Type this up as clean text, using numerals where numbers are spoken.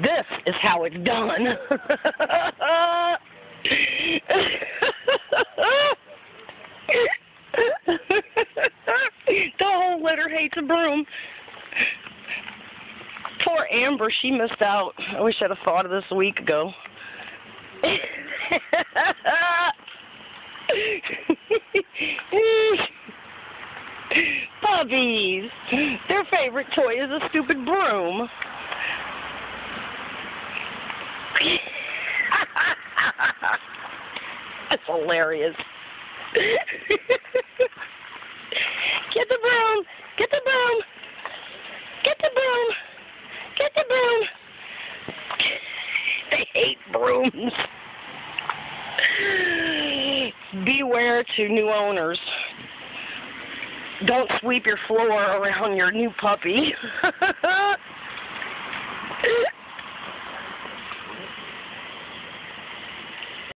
This is how it's done. The whole litter hates a broom. Poor Amber, she missed out. I wish I'd have thought of this a week ago. Puppies. Their favorite toy is a stupid broom. That's hilarious. Get the broom. Get the broom. Get the broom. Get the broom. They hate brooms. Beware to new owners. Don't sweep your floor around your new puppy.